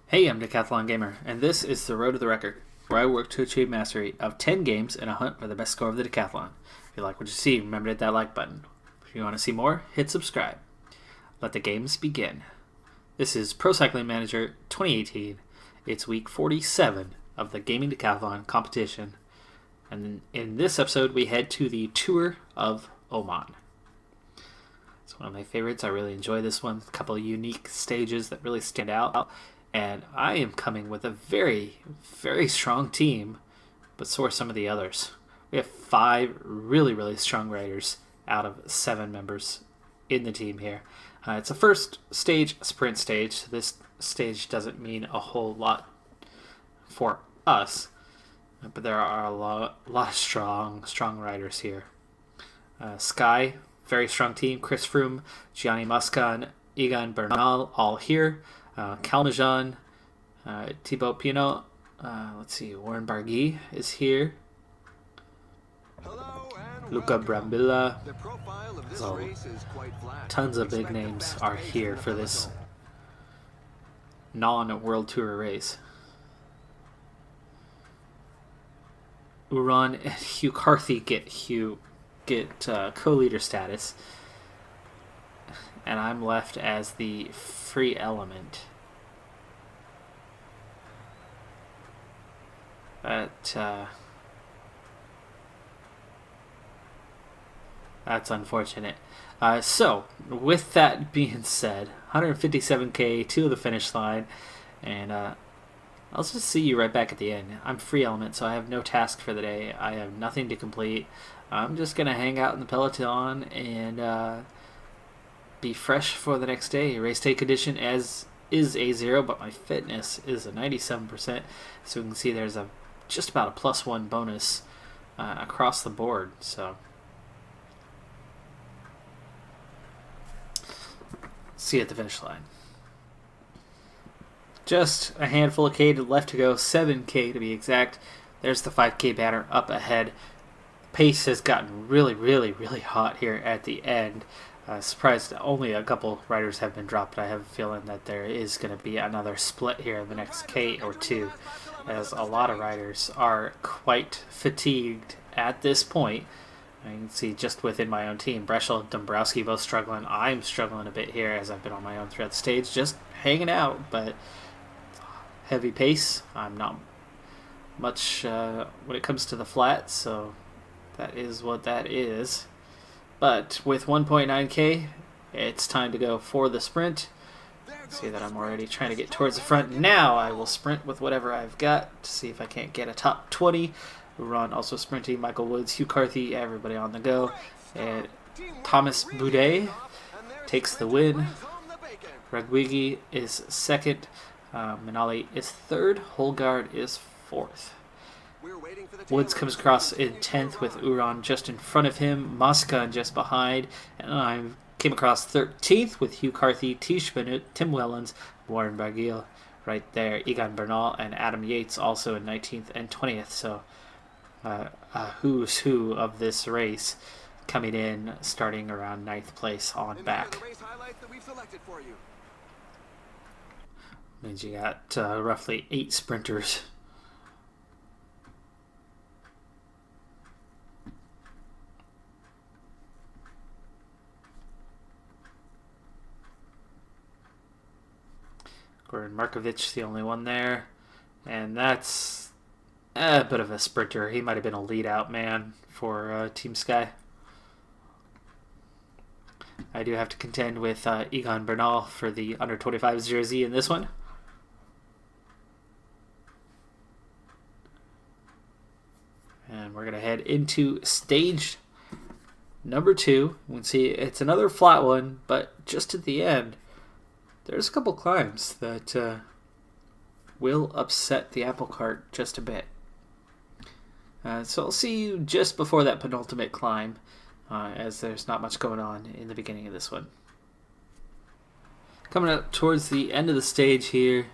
Hey, I'm Decathlon Gamer, and this is the Road to the Record, where I work to achieve mastery of 10 games in a hunt for the best score of the Decathlon. If you like what you see, remember to hit that like button. If you want to see more, hit subscribe. Let the games begin. This is Pro Cycling Manager 2018. It's week 47 of the Gaming Decathlon competition. And in this episode, we head to the Tour of Oman. It's one of my favorites. I really enjoy this one. A couple of unique stages that really stand out. And I am coming with a very, very strong team, but so are some of the others. We have 5 really strong riders out of 7 members in the team here. It's a first stage, sprint stage. So this stage doesn't mean a whole lot for us, but there are a lot of strong riders here. Sky, very strong team. Chris Froome, Gianni Moscon, Egan Bernal, all here. Calmejean, Thibaut Pinot, let's see, Warren Barguil is here. Luca Brambilla. So, tons of big names are here for this non-World Tour race. Uran and Hugh Carthy get co-leader status. And I'm left as the free element. But that's unfortunate. So, with that being said, 157k to the finish line, and I'll just see you right back at the end. I'm free element, so I have no task for the day. I have nothing to complete. I'm just going to hang out in the peloton and be fresh for the next day. Race day condition as is a 0, but my fitness is a 97%. So we can see there's just about a +1 bonus across the board. So see you at the finish line. Just a handful of K left to go, 7k to be exact. There's the 5k banner up ahead. Pace has gotten really hot here at the end. Surprised only a couple riders have been dropped. I have a feeling that there is going to be another split here in the next K or 2, as a lot of riders are quite fatigued at this point. I can see just within my own team, Breschel and Dombrowski both struggling. I'm struggling a bit here as I've been on my own throughout the stage, just hanging out, but heavy pace. I'm not much when it comes to the flat, so that is what that is. But with 1.9k, it's time to go for the sprint. See that I'm already trying to get towards the front. Now I will sprint with whatever I've got to see if I can't get a top 20. Ron also sprinting, Michael Woods, Hugh Carthy, everybody on the go. And Thomas Boudet takes the win. Ragwigi is second. Minali is third. Holgaard is fourth. Woods comes across in 10th with Uran just in front of him, Moscon just behind, and I came across 13th with Hugh Carthy, Tish Benut, Tim Wellens, Warren Barguil right there, Egan Bernal, and Adam Yates also in 19th and 20th. So a who's who of this race coming in starting around 9th place on back. Means you got roughly 8 sprinters. Goran Markovic, the only one there. And that's a bit of a sprinter. He might have been a lead-out man for Team Sky. I do have to contend with Egan Bernal for the under-25s jersey in this one. And we're going to head into stage number 2. We can see it's another flat one, but just at the end, there's a couple climbs that will upset the apple cart just a bit. So I'll see you just before that penultimate climb, as there's not much going on in the beginning of this one. Coming up towards the end of the stage here,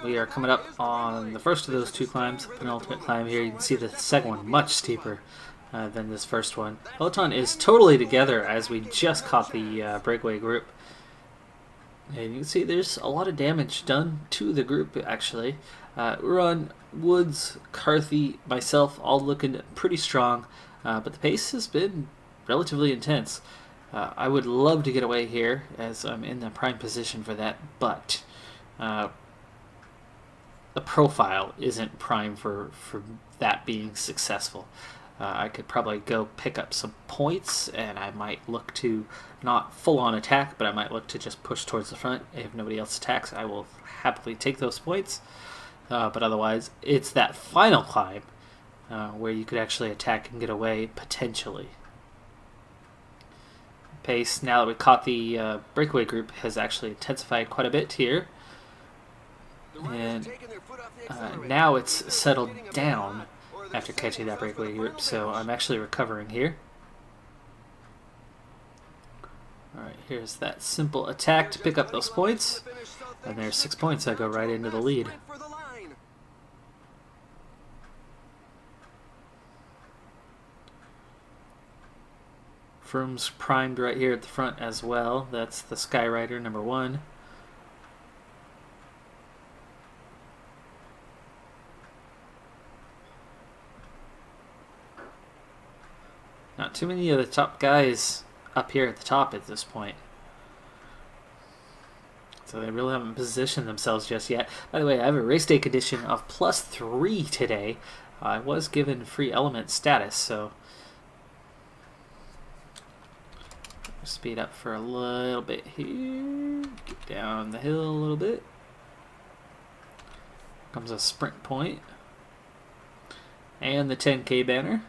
we are coming up on the first of those 2 climbs, penultimate climb here. You can see the second one much steeper than this first one. Peloton is totally together as we just caught the breakaway group. And you can see there's a lot of damage done to the group, actually. Uran, Woods, Carthy, myself, all looking pretty strong. But the pace has been relatively intense. I would love to get away here, as I'm in the prime position for that, but the profile isn't prime for that being successful. I could probably go pick up some points, and I might look to not full-on attack, but I might look to just push towards the front. If nobody else attacks, I will happily take those points. But otherwise, it's that final climb where you could actually attack and get away, potentially. Pace, now that we caught the breakaway group, has actually intensified quite a bit here. And now it's settled down after catching that breakaway group, so I'm actually recovering here. Alright, here's that simple attack to pick up those points. And there's 6 points. I go right into the lead. Froome's primed right here at the front as well. That's the Skyrider number 1. Not too many of the top guys up here at the top at this point. So they really haven't positioned themselves just yet. By the way, I have a race day condition of +3 today. I was given free element status, so speed up for a little bit here. Get down the hill a little bit. Comes a sprint point. And the 10K banner.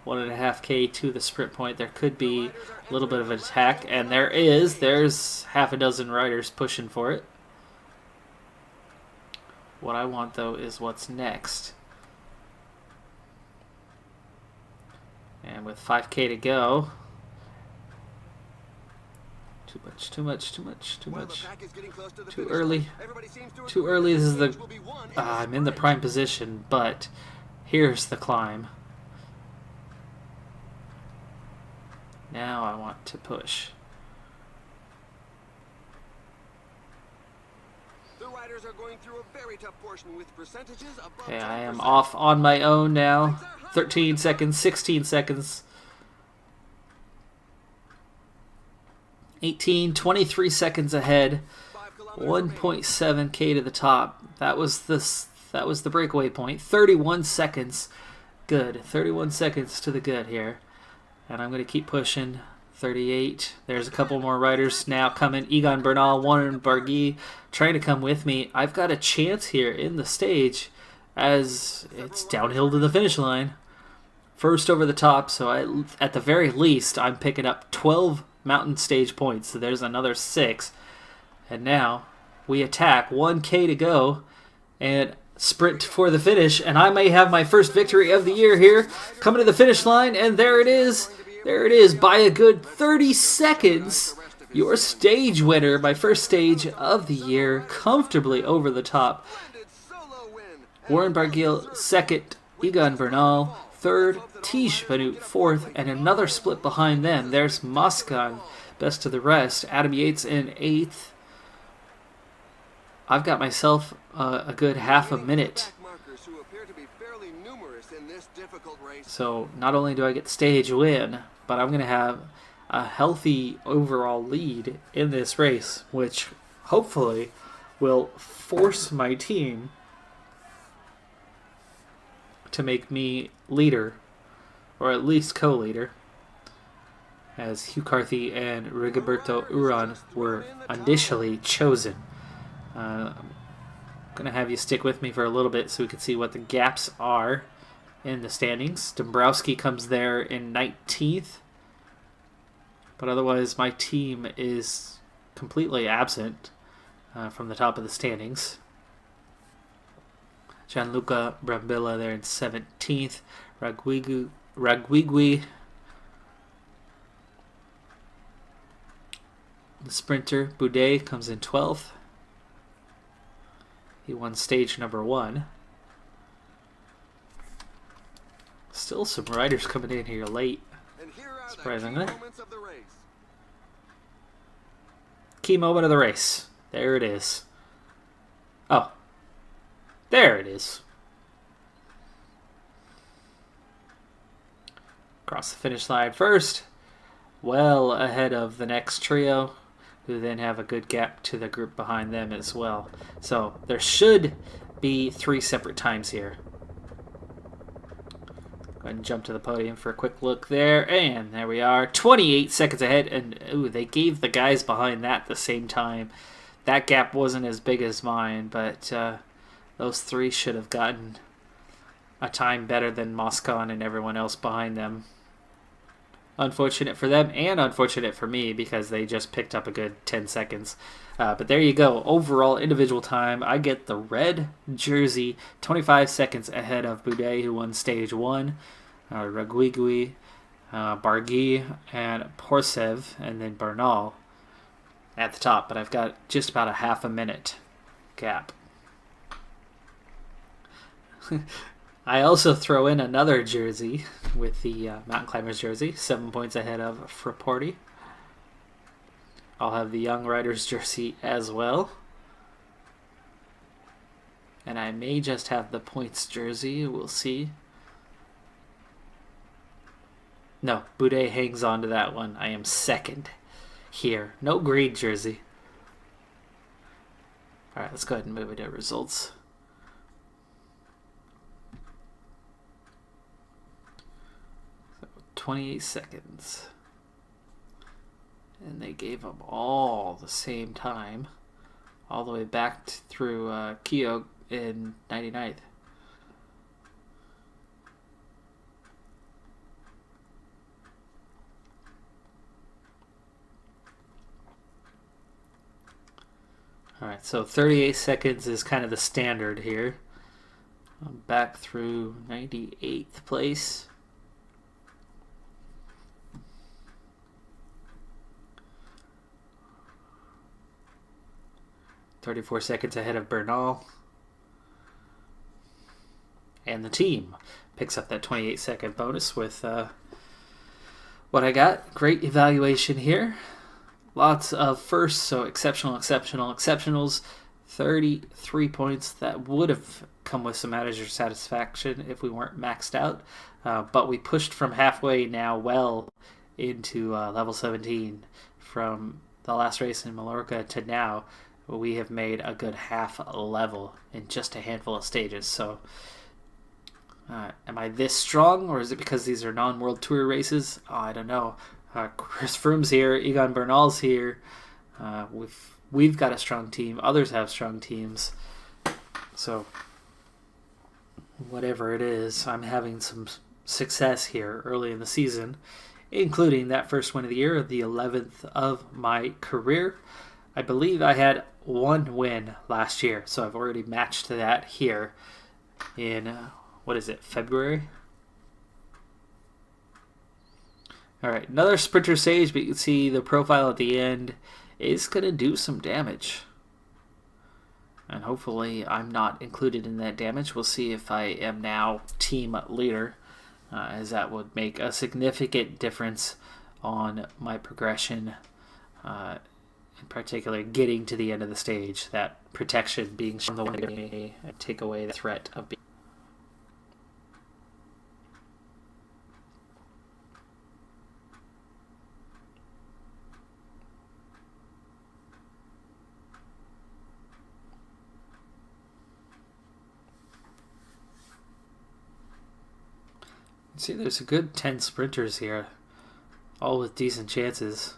1.5K to the sprint point. There could be a little bit of an attack, and there is. There's half a dozen riders pushing for it. What I want, though, is what's next. And with 5K to go, too much, too much, too much, too much. Too early. Too early. This is the. I'm in the prime position, but here's the climb. Now I want to push. The riders are going through a very tough portion with percentages above 10%. Okay, I am off on my own now. 13 seconds, 16 seconds. 18, 23 seconds ahead. 1.7K to the top. That was the breakaway point. 31 seconds. Good. 31 seconds to the good here. And I'm going to keep pushing. 38. There's a couple more riders now coming. Egan Bernal, Warren Barguil trying to come with me. I've got a chance here in the stage as it's downhill to the finish line. First over the top, so at the very least, I'm picking up 12 mountain stage points. So there's another 6. And now we attack. 1K to go. And sprint for the finish, and I may have my first victory of the year here, coming to the finish line, and there it is. There it is, by a good 30 seconds. Your stage winner, my first stage of the year, comfortably over the top. Warren Barguil, second. Egan Bernal, third. Tish Banut, fourth, and another split behind them. There's Moskan, best of the rest. Adam Yates in eighth. I've got myself a good half a minute. So not only do I get stage win, but I'm going to have a healthy overall lead in this race, which hopefully will force my team to make me leader, or at least co-leader, as Hugh Carthy and Rigoberto Uran were initially chosen. I'm going to have you stick with me for a little bit so we can see what the gaps are in the standings. Dombrowski comes there in 19th, but otherwise my team is completely absent from the top of the standings. Gianluca Brambilla there in 17th. Raguigui, the sprinter, Boudet, comes in 12th. He won stage number 1. Still some riders coming in here late, surprisingly. Key moment of the race. There it is. Oh. There it is. Across the finish line first. Well ahead of the next trio, who then have a good gap to the group behind them as well. So there should be 3 separate times here. Go ahead and jump to the podium for a quick look there. And there we are. 28 seconds ahead. And ooh, they gave the guys behind that the same time. That gap wasn't as big as mine, but those 3 should have gotten a time better than Moscon and everyone else behind them. Unfortunate for them and unfortunate for me because they just picked up a good 10 seconds. But there you go. Overall individual time, I get the red jersey 25 seconds ahead of Boudet, who won stage 1, Raguigui, Bargui, and Porsev, and then Bernal at the top. But I've got just about a half a minute gap. I also throw in another jersey with the Mountain Climbers jersey, 7 points ahead of Frapporti. I'll have the Young Riders jersey as well. And I may just have the points jersey, we'll see. No, Boudet hangs on to that one. I am second here. No green jersey. Alright, let's go ahead and move into results. So 28 seconds. And they gave them all the same time, all the way back through Keogh in 99th. Alright, so 38 seconds is kind of the standard here. I'm back through 98th place. .34 seconds ahead of Bernal. And the team picks up that 28-second bonus with what I got. Great evaluation here. Lots of firsts, so exceptional, exceptional, exceptionals. 33 points. That would have come with some manager satisfaction if we weren't maxed out. But we pushed from halfway now well into level 17. From the last race in Mallorca to now, we have made a good half a level in just a handful of stages. So am I this strong, or is it because these are non-World Tour races? Oh, I don't know. Chris Froome's here. Egan Bernal's here. We've got a strong team. Others have strong teams. So whatever it is, I'm having some success here early in the season, including that first win of the year, the 11th of my career. I believe I had 1 win last year, so I've already matched that here in, February? Alright, another sprinter stage, but you can see the profile at the end is going to do some damage. And hopefully I'm not included in that damage. We'll see if I am now team leader, as that would make a significant difference on my progression, in particular getting to the end of the stage. That protection being the one to take away the threat of being. See, there's a good 10 sprinters here, all with decent chances.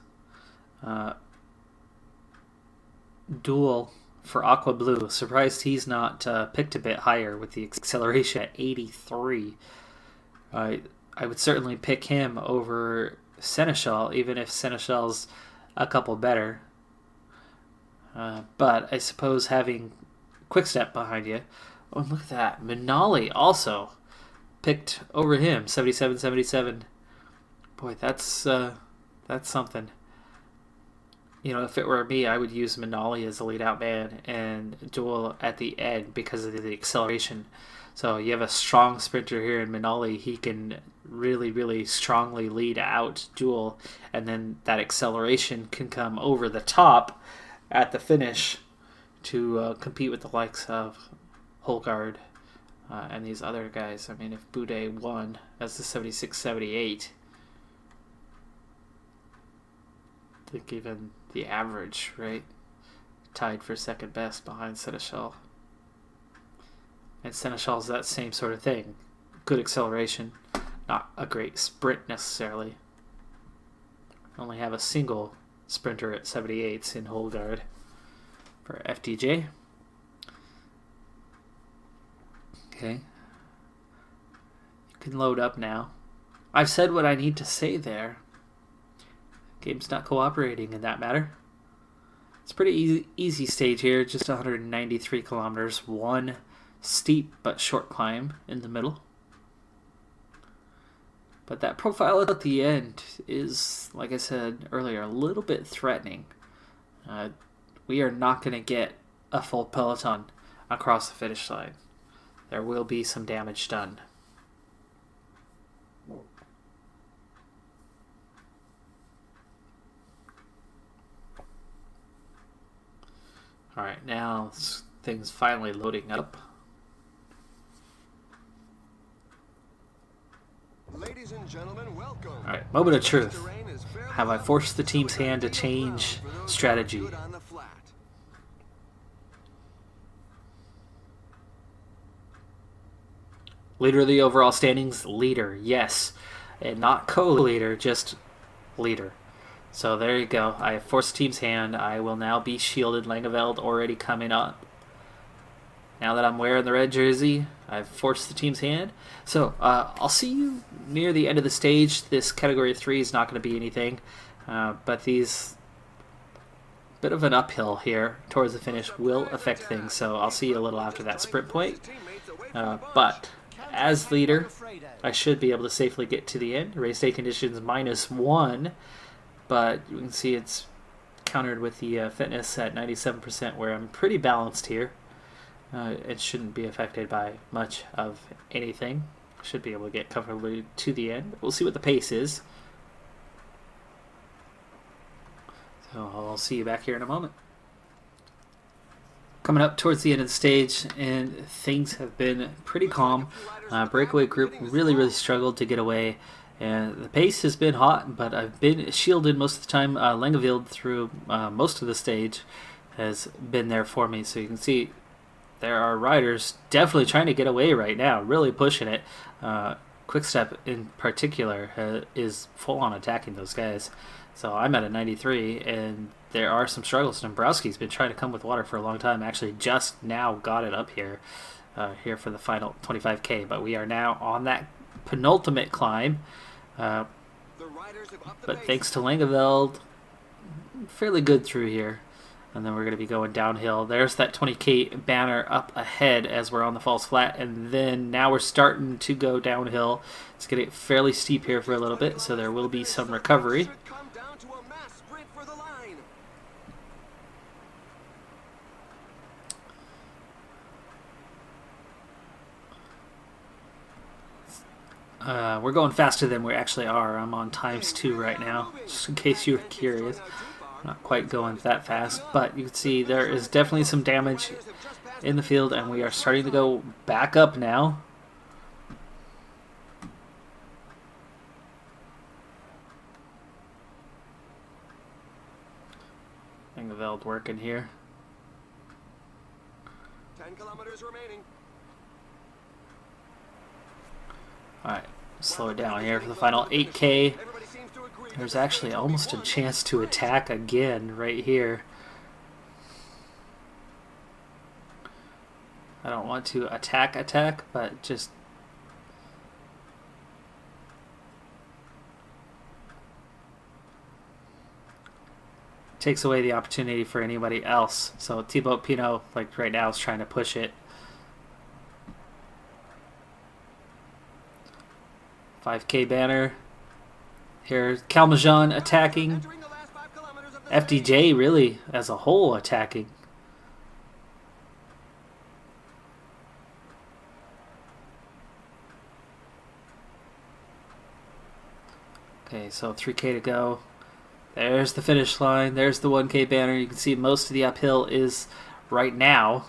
Duel for Aqua Blue. Surprised he's not picked a bit higher with the acceleration at 83. I would certainly pick him over Seneschal, even if Seneschal's a couple better. But I suppose having Quickstep behind you. Oh, look at that. Minali also picked over him, 77-77. Boy, that's something. You know, if it were me, I would use Minali as the lead out man and Duel at the end because of the acceleration. So you have a strong sprinter here in Minali. He can really, really strongly lead out Jewel, and then that acceleration can come over the top at the finish to compete with the likes of Holgard and these other guys. I mean, if Boudet won as the 76-78, I think even the average, right, tied for second best behind Seneschal. And Seneschal's that same sort of thing. Good acceleration, not a great sprint necessarily. Only have a single sprinter at 78s in Holgard for FDJ. Okay. You can load up now. I've said what I need to say there. Game's not cooperating in that matter. It's a pretty easy stage here, just 193 kilometers, one steep but short climb in the middle. But that profile at the end is, like I said earlier, a little bit threatening. We are not going to get a full peloton across the finish line. There will be some damage done. Alright, now things finally loading up. Ladies and gentlemen, welcome. Alright, moment of truth. Have I forced the team's hand to change strategy? Leader of the overall standings? Leader, yes. And not co-leader, just leader. So there you go. I have forced the team's hand. I will now be shielded. Langeveld already coming up. Now that I'm wearing the red jersey, I've forced the team's hand. So I'll see you near the end of the stage. This category 3 is not going to be anything. But these bit of an uphill here towards the finish will affect things. So I'll see you a little after that sprint point. But as leader, I should be able to safely get to the end. Race day conditions -1. But you can see it's countered with the fitness at 97%, where I'm pretty balanced here. It shouldn't be affected by much of anything. Should be able to get comfortably to the end. We'll see what the pace is. So I'll see you back here in a moment. Coming up towards the end of the stage, and things have been pretty calm. Breakaway group really struggled to get away. And the pace has been hot, but I've been shielded most of the time. Langeveld through most of the stage has been there for me. So you can see there are riders definitely trying to get away right now, really pushing it. Quickstep in particular is full on attacking those guys. So I'm at a 93, and there are some struggles. Dombrowski's been trying to come with water for a long time. Actually, just now got it up here for the final 25K. But we are now on that penultimate climb. But thanks to Langeveld, fairly good through here. And then we're going to be going downhill. There's that 20K banner up ahead as we're on the false flat. And then now we're starting to go downhill. It's going to get fairly steep here for a little bit, so there will be some recovery. We're going faster than we actually are. I'm on ×2 right now, just in case you were curious. Not quite going that fast, but you can see there is definitely some damage in the field, and we are starting to go back up now. Langeveld working here. 10 kilometers remaining. Alright, slow it down here for the final 8K. There's actually almost a chance to attack again right here. I don't want to attack, but just takes away the opportunity for anybody else. So Thibaut Pinot, like right now, is trying to push it. 5K banner. Here's Calmejean attacking. FDJ really as a whole attacking. Okay, so 3K to go. There's the finish line. There's the 1K banner. You can see most of the uphill is right now.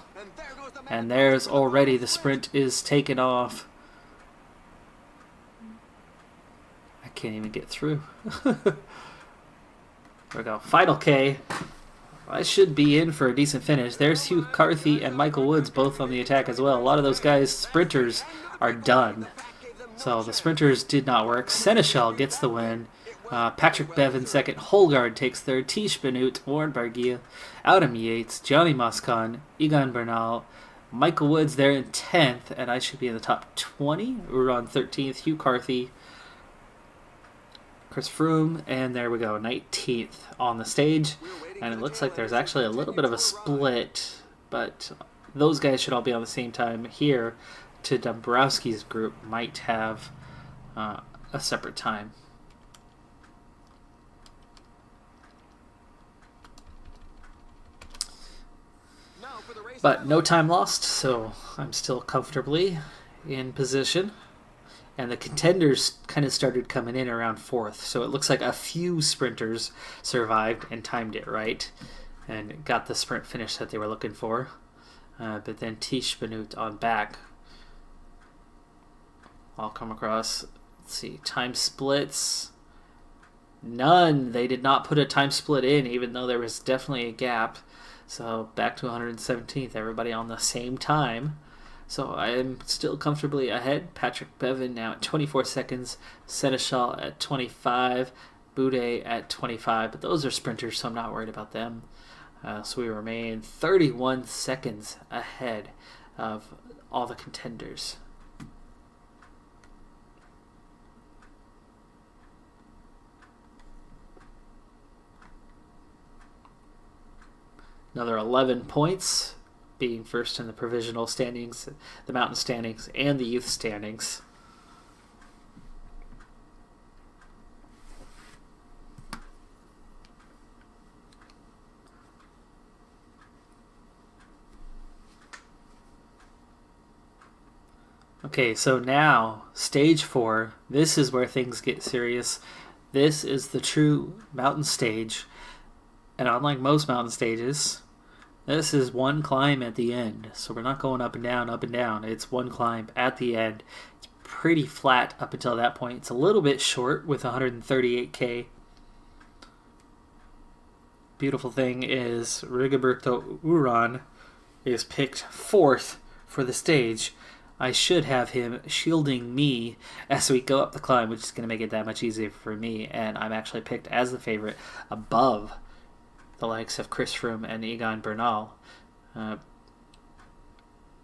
And there's already the sprint is taken off. I can't even get through. There we go. Final K. I should be in for a decent finish. There's Hugh Carthy and Michael Woods both on the attack as well. A lot of those guys, sprinters, are done. So the sprinters did not work. Seneschal gets the win. Patrick Bevan second. Holgaard takes third. Tish Benut, Warren Barguil, Adam Yates, Johnny Moscon, Egan Bernal, Michael Woods there in 10th, and I should be in the top 20. We're on 13th. Hugh Carthy, Chris Froome, and there we go, 19th on the stage. And it looks like there's actually a little bit of a split, but those guys should all be on the same time here. To Dombrowski's group might have a separate time. But no time lost, so I'm still comfortably in position. And the contenders kind of started coming in around 4th. So it looks like a few sprinters survived and timed it right and got the sprint finish that they were looking for. But then Tish Benut on back. I'll come across, let's see, time splits. None. They did not put a time split in, even though there was definitely a gap. So back to 117th, everybody on the same time. So I am still comfortably ahead. Patrick Bevan now at 24 seconds. Seneschal at 25. Boudet at 25. But those are sprinters, so I'm not worried about them. So we remain 31 seconds ahead of all the contenders. Another 11 points, being first in the provisional standings, the mountain standings, and the youth standings. Okay, so now, stage 4, this is where things get serious. This is the true mountain stage, and unlike most mountain stages, this is one climb at the end, so we're not going up and down, up and down. It's one climb at the end. It's pretty flat up until that point. It's a little bit short with 138K. Beautiful thing is Rigoberto Uran is picked 4th for the stage. I should have him shielding me as we go up the climb, which is going to make it that much easier for me, and I'm actually picked as the favorite above the likes of Chris Froome and Egan Bernal.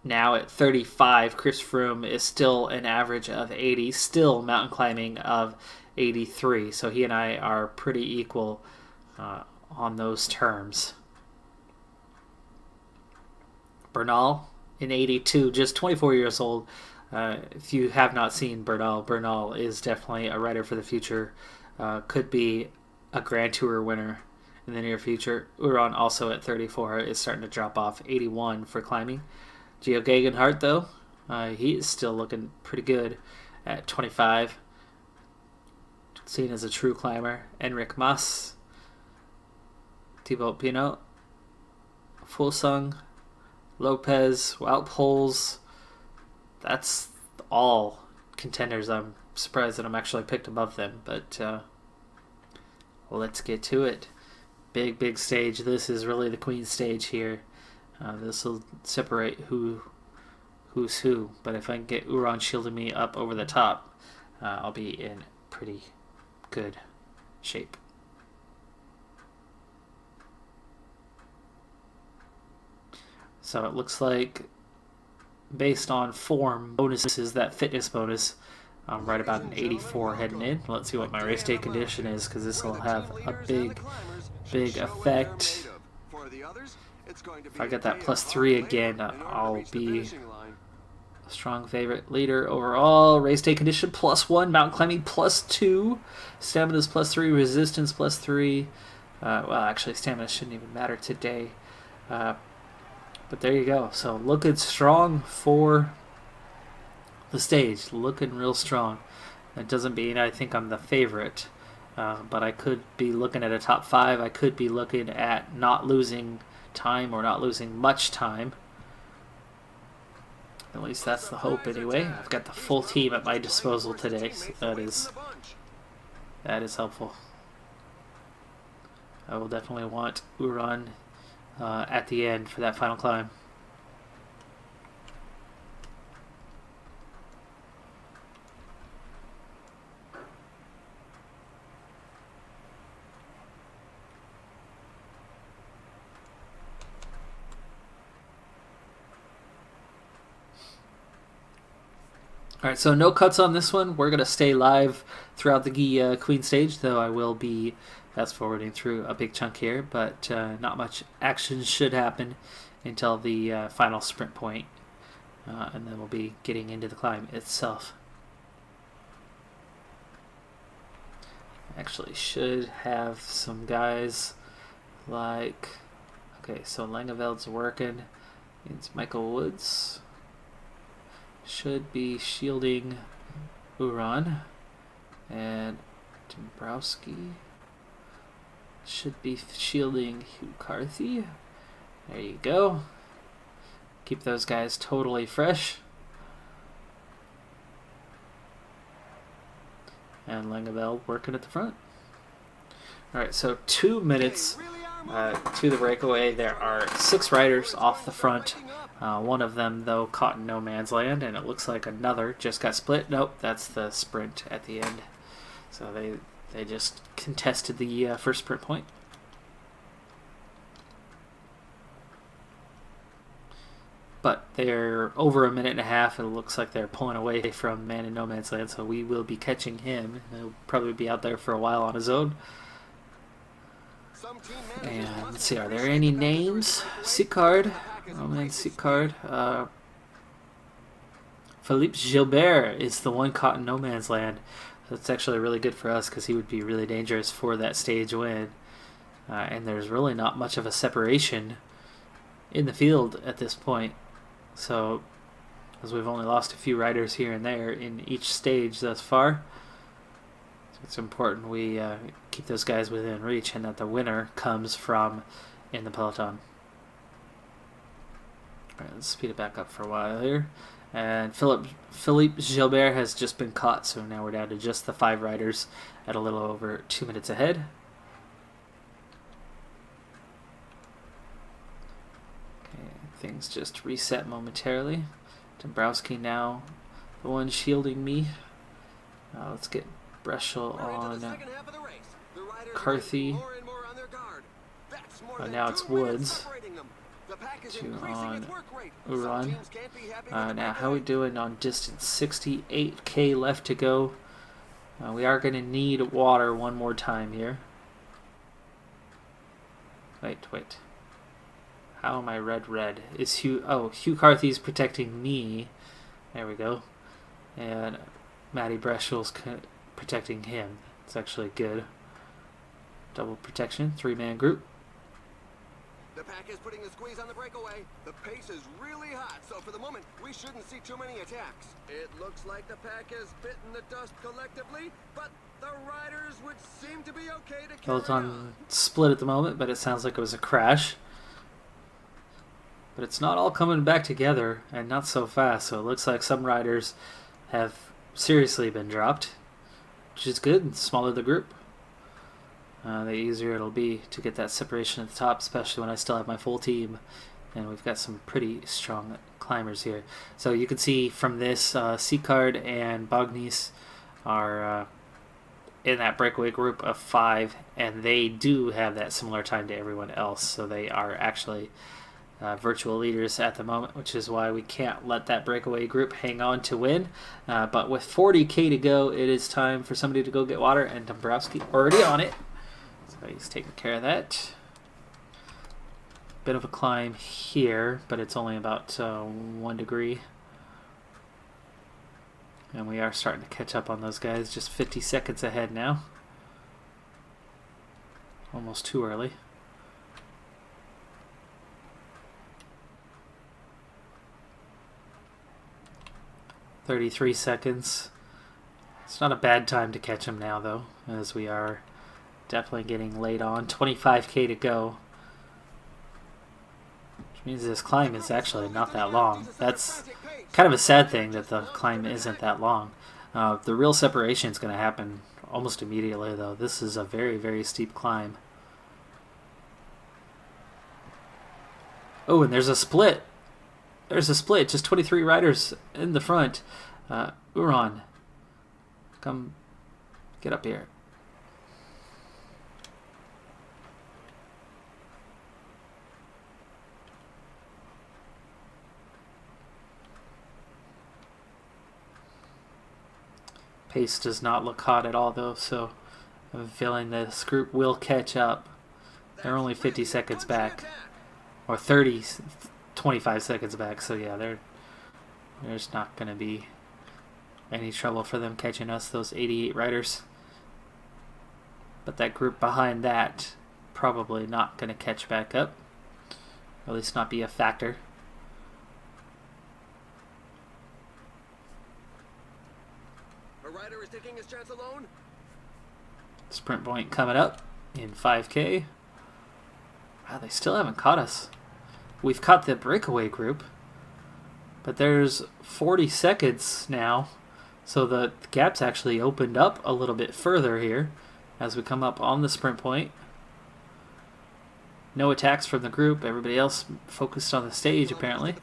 Now at 35, Chris Froome is still an average of 80, still mountain climbing of 83. So he and I are pretty equal on those terms. Bernal in 82, just 24 years old. If you have not seen Bernal, Bernal is definitely a rider for the future. Could be a Grand Tour winner in the near future. Uran also at 34 is starting to drop off. 81 for climbing. Gio Gegenhardt though, he is still looking pretty good at 25. Seen as a true climber. Enric Mas, Thibaut Pinot, Fulsung, Lopez, Wout Poels. That's all contenders. I'm surprised that I'm actually picked above them, but let's get to it. Big stage. This is really the queen stage here. This will separate who's who. But if I can get Uran shielding me up over the top, I'll be in pretty good shape. So it looks like, based on form bonuses, that fitness bonus, I'm right about an 84 heading in. Let's see what my race day condition is, because this will have a big effect. If I get that +3 again, I'll be a strong favorite. Leader overall, race day condition +1, mountain climbing +2, stamina's +3, resistance +3. Well, actually, stamina shouldn't even matter today. But there you go. So looking strong for the stage. Looking real strong. That doesn't mean I think I'm the favorite, but I could be looking at a top 5. I could be looking at not losing time or not losing much time. At least that's the hope anyway. I've got the full team at my disposal today, so that is helpful. I will definitely want Uran at the end for that final climb. Alright, so no cuts on this one. We're going to stay live throughout the Queen stage, though I will be fast forwarding through a big chunk here, but not much action should happen until the final sprint point, and then we'll be getting into the climb itself. Actually should have some guys like, okay, so Langeveld's working. It's Michael Woods. Should be shielding Uran, and Dombrowski should be shielding Hugh Carthy. There you go. Keep those guys totally fresh. And Langeveld working at the front. Alright, so 2 minutes to the breakaway. There are 6 riders off the front. One of them, though, caught in no man's land, and it looks like another just got split. Nope, that's the sprint at the end. So they just contested the first sprint point. But they're over a minute and a half. It looks like they're pulling away from man in no man's land, so we will be catching him. He'll probably be out there for a while on his own. And let's see, are there any names? Seat card. Oh man, seat card. Philippe Gilbert is the one caught in no man's land. That's actually really good for us because he would be really dangerous for that stage win. And there's really not much of a separation in the field at this point. So, as we've only lost a few riders here and there in each stage thus far, so it's important we keep those guys within reach and that the winner comes from in the peloton. Alright, let's speed it back up for a while here. And Philippe Gilbert has just been caught, so now we're down to just the 5 riders at a little over 2 minutes ahead. Okay, things just reset momentarily. Dombrowski now the one shielding me. Let's get Breschel on Carthy. Now it's Woods. 2 on Uran. Now how are we doing on distance? 68k left to go. We are going to need water one more time here. Wait. How am I red? Is Hugh... Oh, Hugh Carthy's protecting me. There we go. And Matty Breschel's protecting him. It's actually good. Double protection, 3-man group. The pack is putting the squeeze on the breakaway. The pace is really hot, so for the moment, we shouldn't see too many attacks. It looks like the pack has bitten the dust collectively, but the riders would seem to be okay to carry on. Split at the moment, but it sounds like it was a crash. But it's not all coming back together, and not so fast, so it looks like some riders have seriously been dropped, which is good. The smaller the group, the easier it'll be to get that separation at the top, especially when I still have my full team, and we've got some pretty strong climbers here. So you can see from this, Seacard and Bognis are in that breakaway group of 5, and they do have that similar time to everyone else, so they are actually virtual leaders at the moment, which is why we can't let that breakaway group hang on to win. But with 40k to go, it is time for somebody to go get water, and Dombrowski already on it. So he's taking care of that. Bit of a climb here, but it's only about 1 degree. And we are starting to catch up on those guys, just 50 seconds ahead now. Almost too early. .33 seconds. It's not a bad time to catch him now, though, as we are definitely getting late on. 25k to go. Which means this climb is actually not that long. That's kind of a sad thing that the climb isn't that long. The real separation is going to happen almost immediately, though. This is a very, very steep climb. Oh, and there's a split. There's a split. Just 23 riders in the front. Uran, come get up here. Pace does not look hot at all, though, so I'm feeling this group will catch up. They're only 50 seconds back. Or 25 seconds back, so yeah, there's not going to be any trouble for them catching us, those 88 riders. But that group behind that, probably not going to catch back up. Or at least not be a factor. A rider is taking his chance alone. Sprint point coming up in 5k. Wow, they still haven't caught us. We've caught the breakaway group, but there's 40 seconds now, so the gap's actually opened up a little bit further here as we come up on the sprint point. No attacks from the group. Everybody else focused on the stage, apparently.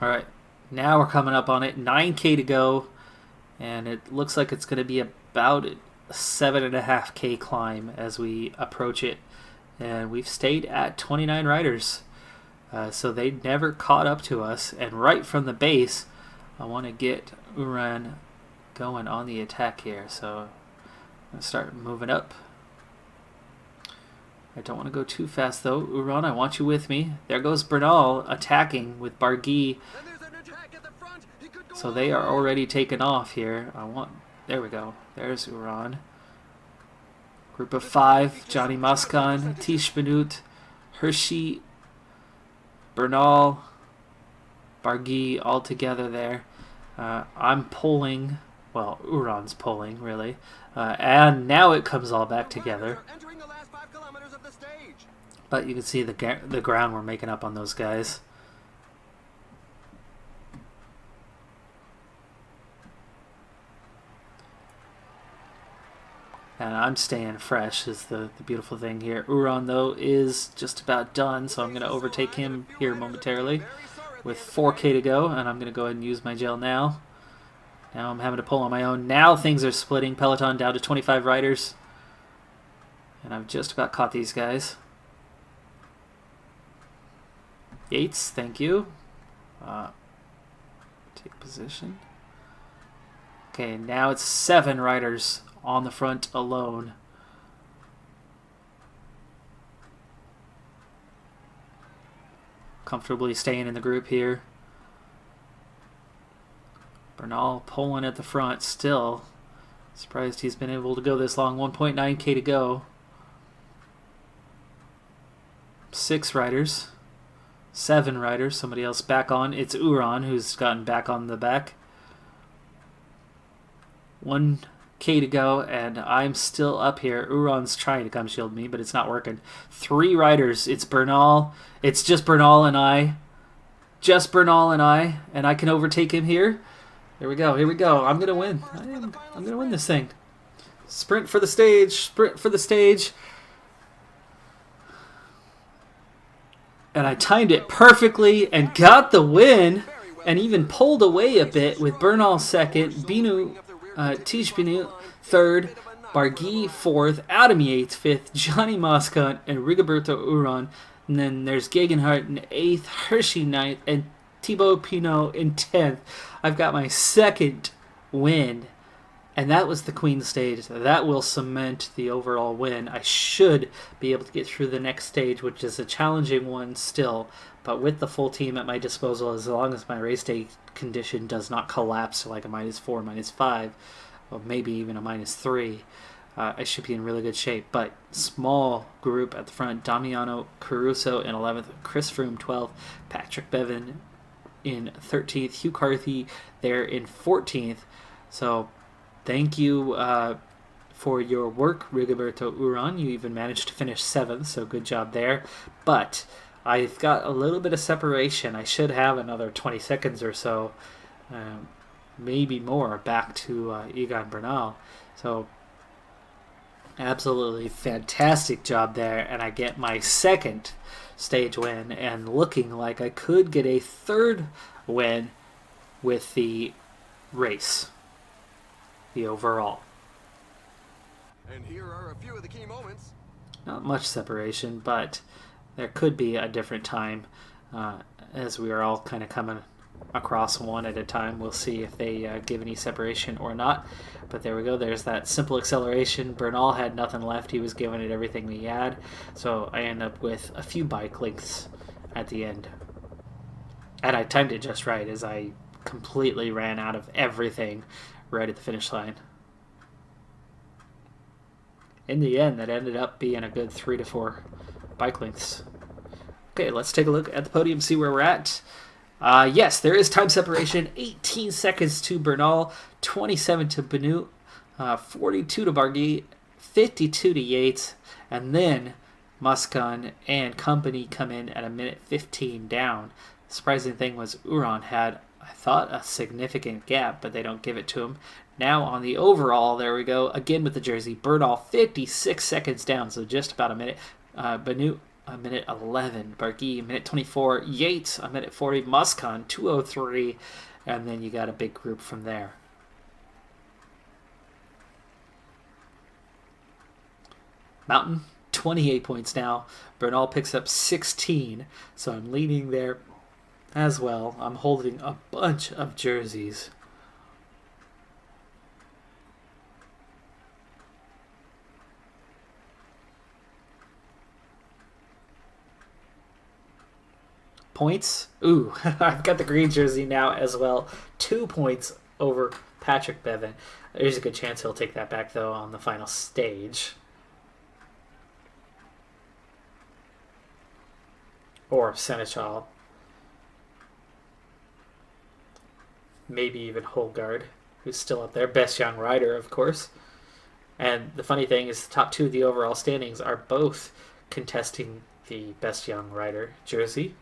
Alright, now we're coming up on it. 9k to go, and it looks like it's going to be about a 7.5k climb as we approach it. And we've stayed at 29 riders, so they never caught up to us. And right from the base, I want to get Uran going on the attack here. So I'm going to start moving up. I don't want to go too fast, though. Uran, I want you with me. There goes Bernal attacking with Barguil. So they are already taken off here. There we go. There's Uran. Group of 5, Johnny Muskan, Tish Benut, Hershey, Bernal, Barguil, all together there. I'm pulling, well, Uran's pulling, really. And now it comes all back together. But you can see the ground we're making up on those guys. And I'm staying fresh is the beautiful thing here. Uran, though, is just about done, so I'm going to overtake him here momentarily with 4k to go, and I'm going to go ahead and use my gel now. Now I'm having to pull on my own. Now things are splitting. Peloton down to 25 riders. And I've just about caught these guys. Yates, thank you. Take position. Okay, now it's 7 riders on the front alone. Comfortably staying in the group here. Bernal pulling at the front still. Surprised he's been able to go this long. 1.9k to go. 6 riders. 7 riders. Somebody else back on. It's Uran who's gotten back on the back. 1k to go, and I'm still up here. Uran's trying to come shield me, but it's not working. 3 riders. It's Bernal. It's just Bernal and I. Just Bernal and I can overtake him here. Here we go. Here we go. I'm gonna win. I'm gonna win this thing. Sprint for the stage. Sprint for the stage. And I timed it perfectly and got the win, and even pulled away a bit with Bernal second, Tish Binu third, Barguil fourth, Adami 8th, 5th, Johnny Moscon, and Rigoberto Uran. And then there's Gegenhardt in 8th, Hershey 9th, and Thibaut Pinot in 10th. I've got my second win, and that was the Queen stage. That will cement the overall win. I should be able to get through the next stage, which is a challenging one still, but with the full team at my disposal, as long as my race day condition does not collapse to like a -4, -5, or maybe even a -3, I should be in really good shape. But small group at the front: Damiano Caruso in 11th, Chris Froome 12th, Patrick Bevan in 13th. Hugh Carthy there in 14th. So thank you for your work, Rigoberto Uran. You even managed to finish 7th, so good job there. But I've got a little bit of separation. I should have another 20 seconds or so, maybe more, back to Egan Bernal. So absolutely fantastic job there, and I get my 2nd stage win, and looking like I could get a 3rd win with the race, the overall. And here are a few of the key moments. Not much separation, but there could be a different time as we are all kind of coming across one at a time. We'll see if they give any separation or not. But there we go. There's that simple acceleration. Bernal had nothing left. He was giving it everything he had. So I end up with a few bike lengths at the end. And I timed it just right as I completely ran out of everything right at the finish line. In the end, that ended up being a good 3 to 4 bike lengths. Okay, let's take a look at the podium, see where we're at. Yes, there is time separation. 18 seconds to Bernal, 27 to Benoit, 42 to Barguil, 52 to Yates, and then Muscon and company come in at a minute 15 down. The surprising thing was Uran had, I thought, a significant gap, but they don't give it to him. Now on the overall, there we go, again with the jersey. Bernal 56 seconds down, so just about a minute. Benoit a minute 11. Barguil a minute 24. Yates a minute 40. Muscon 2:03, and then you got a big group from there. Mountain 28 points now. Bernal picks up 16, so I'm leading there as well. I'm holding a bunch of jerseys. Points? Ooh, I've got the green jersey now as well. 2 points over Patrick Bevan. There's a good chance he'll take that back, though, on the final stage. Or Seneschal. Maybe even Holgard, who's still up there. Best young rider, of course. And the funny thing is the top 2 of the overall standings are both contesting the best young rider jersey.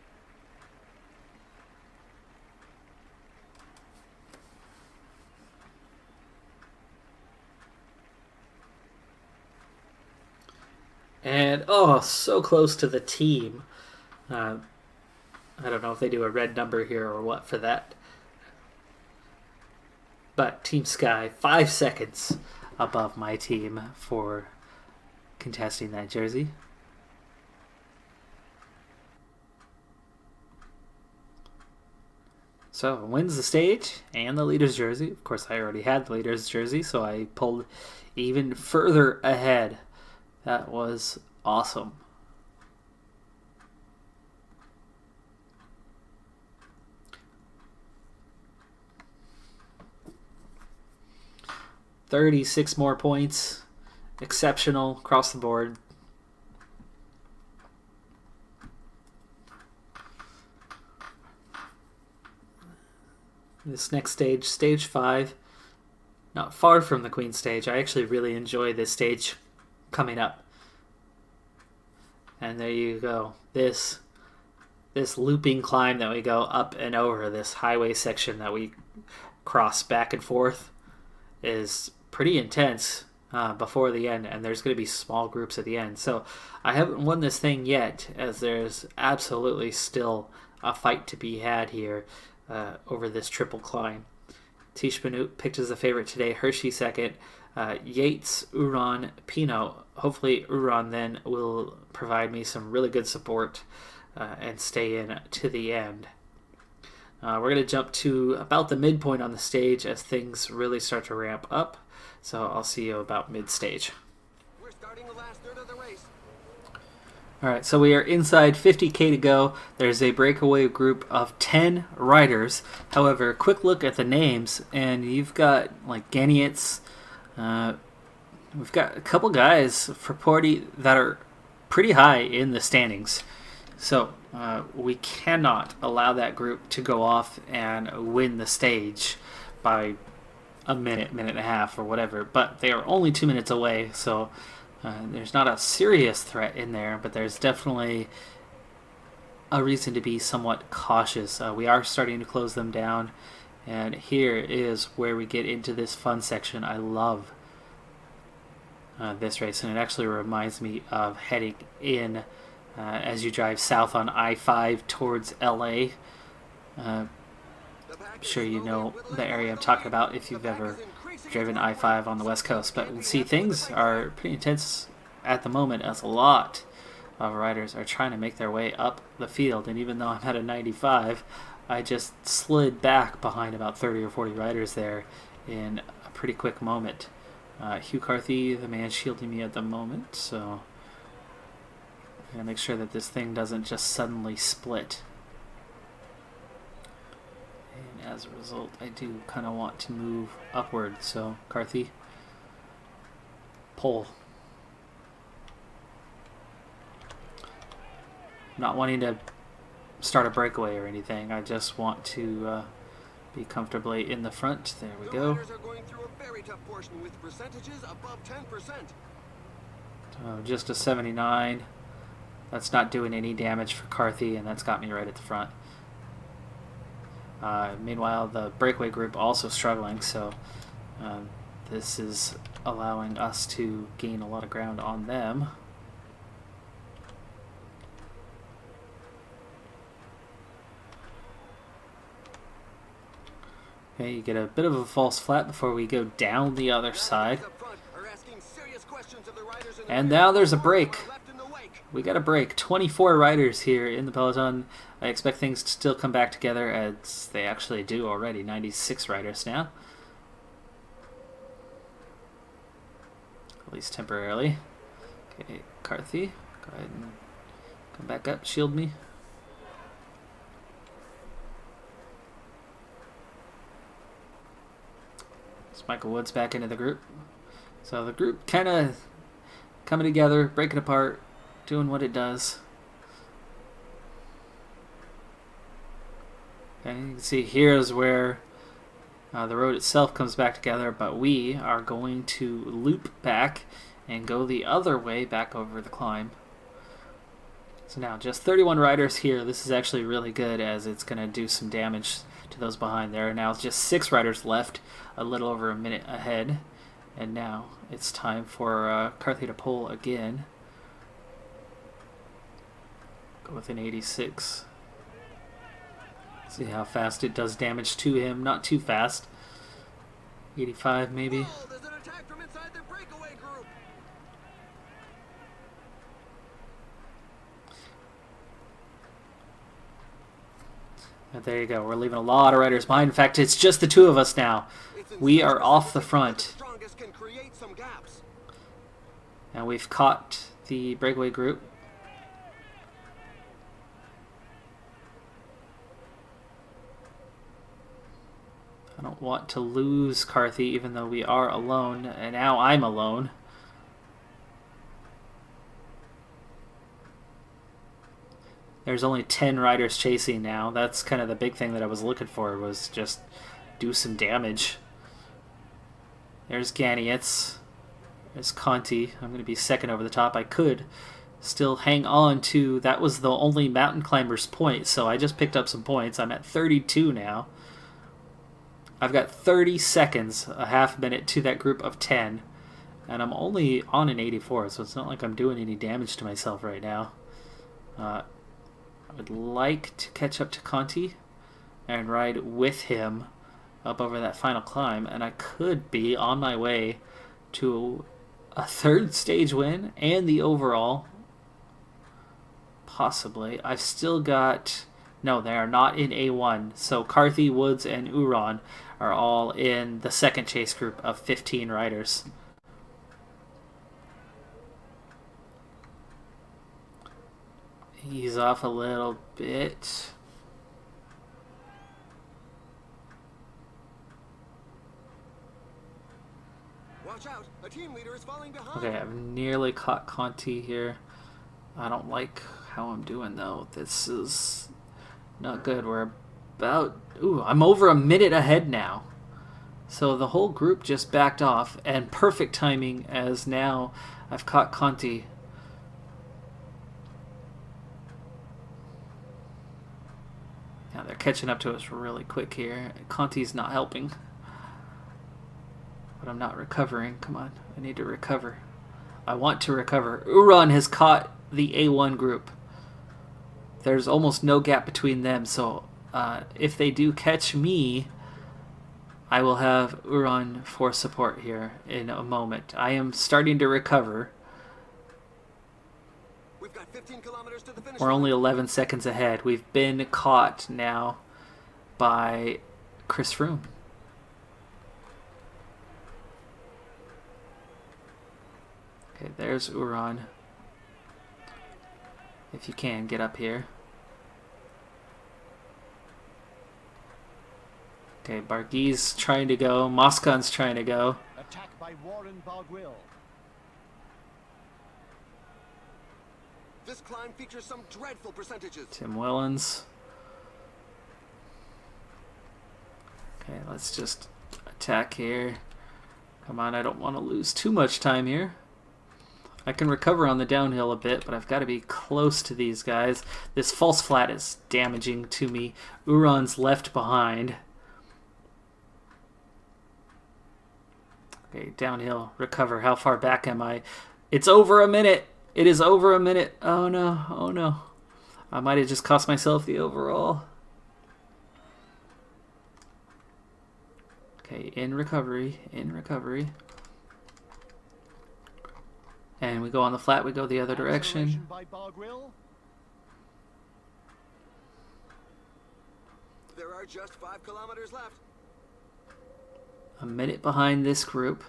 And, oh, so close to the team. I don't know if they do a red number here or what for that. But Team Sky, 5 seconds above my team for contesting that jersey. So, wins the stage and the leader's jersey. Of course, I already had the leader's jersey, so I pulled even further ahead. That was awesome. $36 more points. Exceptional across the board. This next stage, stage 5, not far from the Queen stage. I actually really enjoy this stage coming up. And there you go. This looping climb that we go up and over, this highway section that we cross back and forth, is pretty intense before the end, and there's going to be small groups at the end. So I haven't won this thing yet, as there's absolutely still a fight to be had here over this triple climb. Tish Benoit picked as a favorite today, Hershey second, Yates, Uran, Pinot. Hopefully Uran then will provide me some really good support and stay in to the end. We're going to jump to about the midpoint on the stage as things really start to ramp up. So I'll see you about mid-stage. We're starting the last third of the race. All right, so we are inside 50K to go. There's a breakaway group of 10 riders. However, quick look at the names, and you've got like Ganietz. We've got a couple guys for Porty that are pretty high in the standings. So We cannot allow that group to go off and win the stage by a minute, minute and a half, or whatever. But they are only 2 minutes away, so there's not a serious threat in there, but there's definitely a reason to be somewhat cautious. We are starting to close them down, and here is where we get into this fun section. I love this race, and it actually reminds me of heading in as you drive south on I-5 towards LA. I'm sure you know the area I'm talking about if you've ever driven I-5 on the West Coast. But see, things are pretty intense at the moment, as a lot of riders are trying to make their way up the field. And even though I'm at a 95, I just slid back behind about 30 or 40 riders there in a pretty quick moment. Hugh Carthy, the man shielding me at the moment, so I gotta make sure that this thing doesn't just suddenly split. And as a result, I do kind of want to move upward, so Carthy, pull. I'm not wanting to start a breakaway or anything, I just want to be comfortably in the front. There we go. Just a 79. That's not doing any damage for Carthy, and that's got me right at the front. Meanwhile, the breakaway group also struggling, so this is allowing us to gain a lot of ground on them. Okay, you get a bit of a false flat before we go down the other side. And now there's a break. We got a break. 24 riders here in the peloton. I expect things to still come back together, as they actually do already. 96 riders now. At least temporarily. Okay, Carthy, go ahead and come back up. Shield me. Michael Woods back into the group. So the group kind of coming together, breaking apart, doing what it does. And you can see here's where the road itself comes back together, but we are going to loop back and go the other way back over the climb. So now just 31 riders here. This is actually really good, as it's going to do some damage to those behind there. Now it's just 6 riders left, a little over a minute ahead, and now it's time for Carthy to pull again. Go with an 86. See how fast it does damage to him. Not too fast. 85 maybe. Oh, there's an attack from inside the breakaway group. And there you go. We're leaving a lot of riders behind. In fact, it's just the 2 of us now. We are off the front. And we've caught the breakaway group. I don't want to lose Carthy, even though we are alone. And now I'm alone. There's only 10 riders chasing now. That's kind of the big thing that I was looking for, was just do some damage. There's Ganietz. There's Conti. I'm going to be second over the top. I could still hang on to... That was the only mountain climber's point, so I just picked up some points. I'm at 32 now. I've got 30 seconds, a half minute, to that group of 10. And I'm only on an 84, so it's not like I'm doing any damage to myself right now. I would like to catch up to Conti and ride with him up over that final climb, and I could be on my way to a 3rd stage win and the overall. Possibly. I've still got... No, they are not in A1. So Carthy, Woods, and Uran are all in the 2nd chase group of 15 riders. Ease off a little bit. Watch out, a team leader is falling behind. Okay, I've nearly caught Conti here. I don't like how I'm doing, though. This is not good. We're about... Ooh, I'm over a minute ahead now. So the whole group just backed off, and perfect timing as now I've caught Conti. Now they're catching up to us really quick here. Conti's not helping. But I'm not recovering. Come on, I need to recover. I want to recover. Uran has caught the A1 group. There's almost no gap between them, so if they do catch me, I will have Uran for support here in a moment. I am starting to recover. We've got 15 kilometers to the finish We're line. only 11 seconds ahead. We've been caught now by Chris Froome. Okay, there's Uran. If you can, get up here. Okay, Barguil's trying to go. Moscon's trying to go. Attack by Warren Barguil. This climb features some dreadful percentages. Tim Wellens. Okay, let's just attack here. Come on, I don't want to lose too much time here. I can recover on the downhill a bit, but I've got to be close to these guys. This false flat is damaging to me. Uran's left behind. Okay, downhill, recover. How far back am I? It's over a minute. It is over a minute. Oh no, oh no. I might have just cost myself the overall. Okay, in recovery, in recovery. And we go on the flat, we go the other direction. By Barguil. There are just 5 kilometers left. A minute behind this group.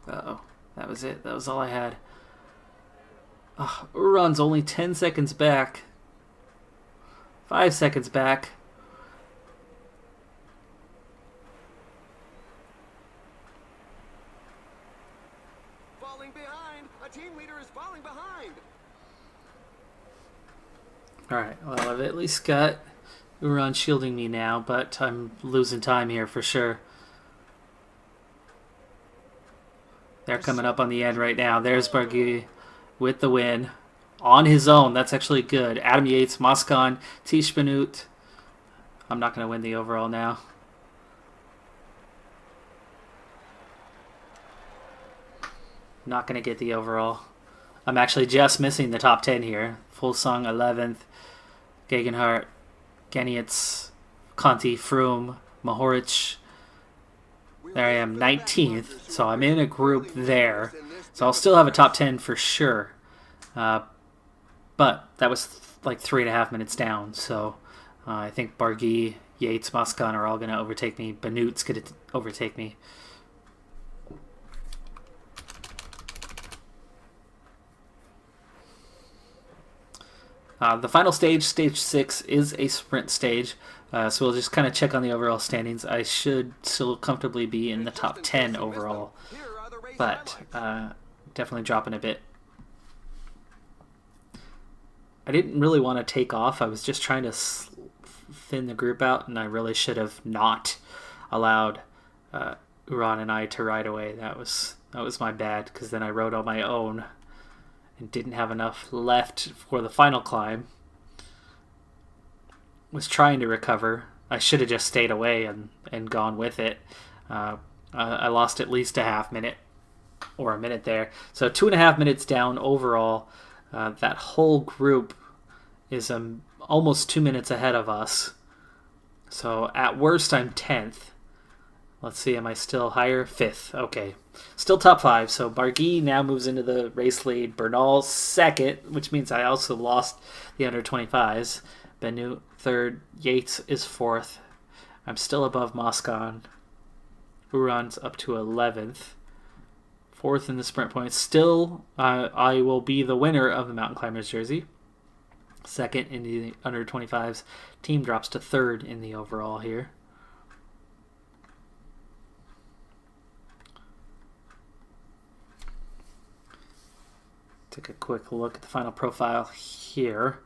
Uh-oh. That was it. That was all I had. Oh, Uran's only 10 seconds back. 5 seconds back. Falling behind. A team leader is falling behind. Alright, well, I've at least got Uran shielding me now, but I'm losing time here for sure. They're coming up on the end right now. There's Barguil with the win. On his own. That's actually good. Adam Yates, Moscon, Tish Benut. I'm not going to win the overall now. Not going to get the overall. I'm actually just missing the top 10 here. Fulsang 11th. Gegenhardt, Genietz, Conti, Froome, Mohoric. There I am, 19th. So I'm in a group there. So I'll still have a top 10 for sure. But that was like 3.5 minutes down. So I think Barguil, Yates, Moscon are all going to overtake me. Benut's going to overtake me. The final stage, stage 6, is a sprint stage, so we'll just kind of check on the overall standings. I should still comfortably be in the top 10 overall, but definitely dropping a bit. I didn't really want to take off. I was just trying to thin the group out, and I really should have not allowed Uran and I to ride away. That was my bad, because then I rode on my own and didn't have enough left for the final climb. Was trying to recover. I should have just stayed away and gone with it. I lost at least a half minute or a minute there. So 2.5 minutes down overall. That whole group is almost 2 minutes ahead of us. So at worst I'm 10th. Let's see, am I still higher? 5th. Okay. Still top 5. So Barguil now moves into the race lead. Bernal 2nd, which means I also lost the under 25s. Benut 3rd. Yates is 4th. I'm still above Moscon. Uran's up to 11th. 4th in the sprint points. Still, I will be the winner of the Mountain Climbers jersey. 2nd in the under 25s. Team drops to 3rd in the overall here. Take a quick look at the final profile here.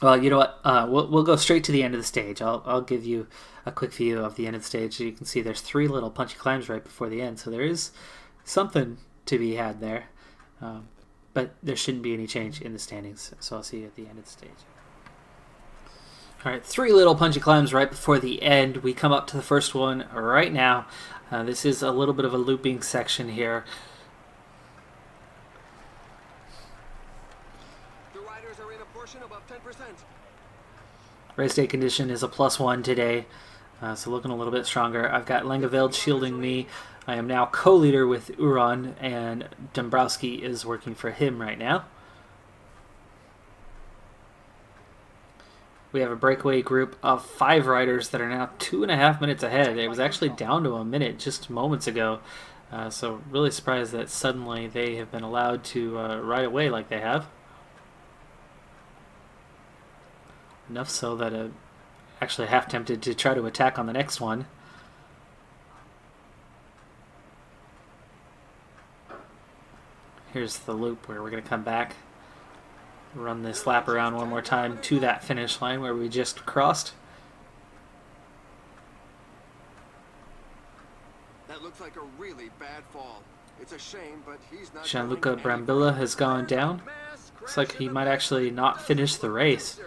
Well, you know what? We'll go straight to the end of the stage. I'll give you a quick view of the end of the stage. So you can see there's 3 little punchy climbs right before the end. So there is something to be had there. But there shouldn't be any change in the standings. So I'll see you at the end of the stage. All right, 3 little punchy climbs right before the end. We come up to the first one right now. This is a little bit of a looping section here. Above 10%. Race day condition is a +1 today, so looking a little bit stronger. I've got Langeveld shielding me. I am now co-leader with Uran, and Dombrowski is working for him right now. We have a breakaway group of 5 riders that are now 2.5 minutes ahead. It was actually down to a minute just moments ago, so really surprised that suddenly they have been allowed to ride away like they have. Enough so that I'm actually half tempted to try to attack on the next one. Here's the loop where we're going to come back, run this lap around one more time to that finish line where we just crossed. That looks like a really bad fall. It's a shame, but he's not. Gianluca Brambilla has gone down. Looks like he might actually not finish the race.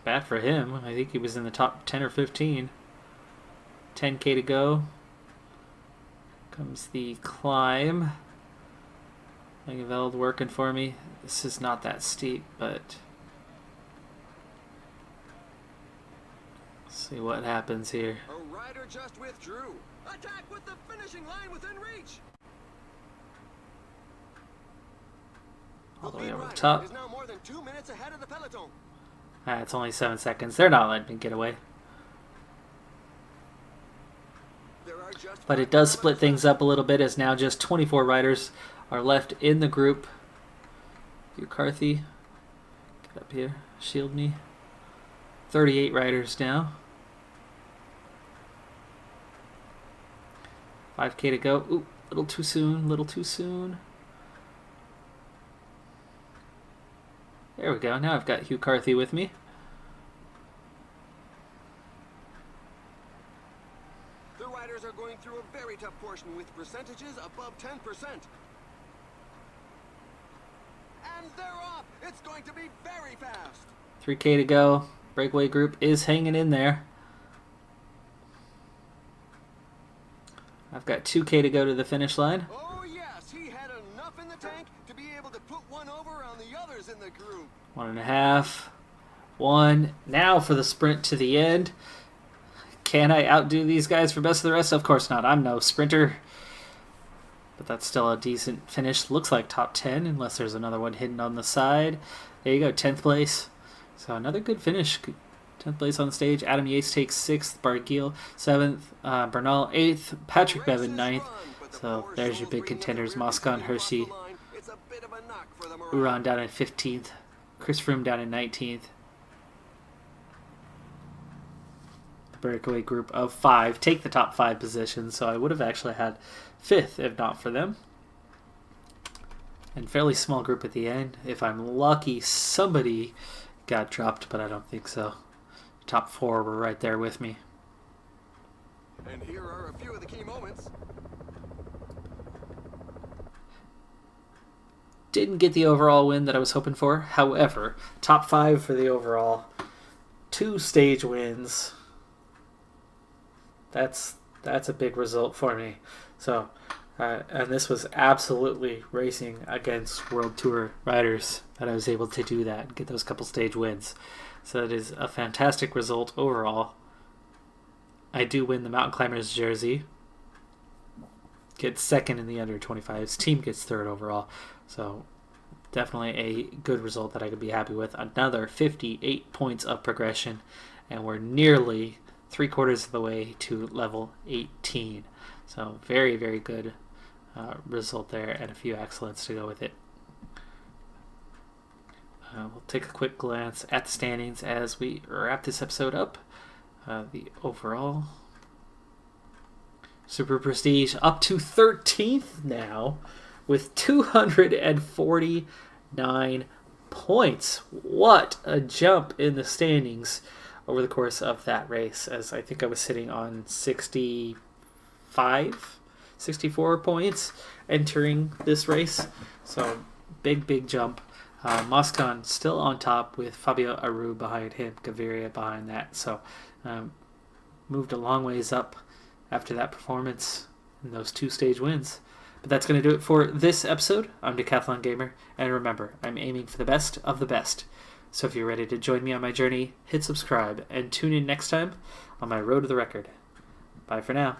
Bad for him. I think he was in the top 10 or 15. 10K to go. Comes the climb. Langeveld working for me. This is not that steep, but let's see what happens here. A rider just withdrew. Attack with the finishing line within reach. All the way over the top. Is now more than 2 minutes ahead of the peloton. It's only 7 seconds. They're not letting me get away. But it does split things up a little bit, as now just 24 riders are left in the group. Hugh Carthy, get up here, shield me. 38 riders now. 5K to go. Ooh, little too soon, little too soon. There we go. Now I've got Hugh Carthy with me. The riders are going through a very tough portion with percentages above 10%. And they're off. It's going to be very fast. 3K to go. Breakaway group is hanging in there. I've got 2K to go to the finish line. Oh yes, he had enough in the tank to be able to put one over on the others in the group. 1.5. 1. Now for the sprint to the end. Can I outdo these guys for best of the rest? Of course not. I'm no sprinter. But that's still a decent finish. Looks like top 10, unless there's another one hidden on the side. There you go, 10th place. So another good finish. 10th place on the stage. Adam Yates takes 6th. Barguil 7th. Bernal 8th. Patrick Bevan 9th. So there's your big contenders. Moscon, Hershey. Uran down in 15th. Chris Froome down in 19th. The breakaway group of 5 take the top 5 positions. So I would have actually had 5th if not for them. And fairly small group at the end. If I'm lucky, somebody got dropped, but I don't think so. Top 4 were right there with me. And here are a few of the key moments. Didn't get the overall win that I was hoping for. However, top 5 for the overall. 2 stage wins. That's a big result for me. So, and this was absolutely racing against World Tour riders that I was able to do that and get those couple stage wins. So it is a fantastic result overall. I do win the Mountain Climbers jersey. Get 2nd in the under 25s. Team gets 3rd overall. So definitely a good result that I could be happy with. Another 58 points of progression. And we're nearly 3/4 of the way to level 18. So very, very good result there, and a few excellents to go with it. We'll take a quick glance at the standings as we wrap this episode up. The overall Super Prestige up to 13th now with 249 points. What a jump in the standings over the course of that race, as I think I was sitting on 64 points entering this race. So big jump. Moscon still on top with Fabio Aru behind him, Gaviria behind that. So moved a long ways up after that performance and those 2-stage wins. But that's going to do it for this episode. I'm Decathlon Gamer, and remember, I'm aiming for the best of the best. So if you're ready to join me on my journey, hit subscribe and tune in next time on my road to the record. Bye for now.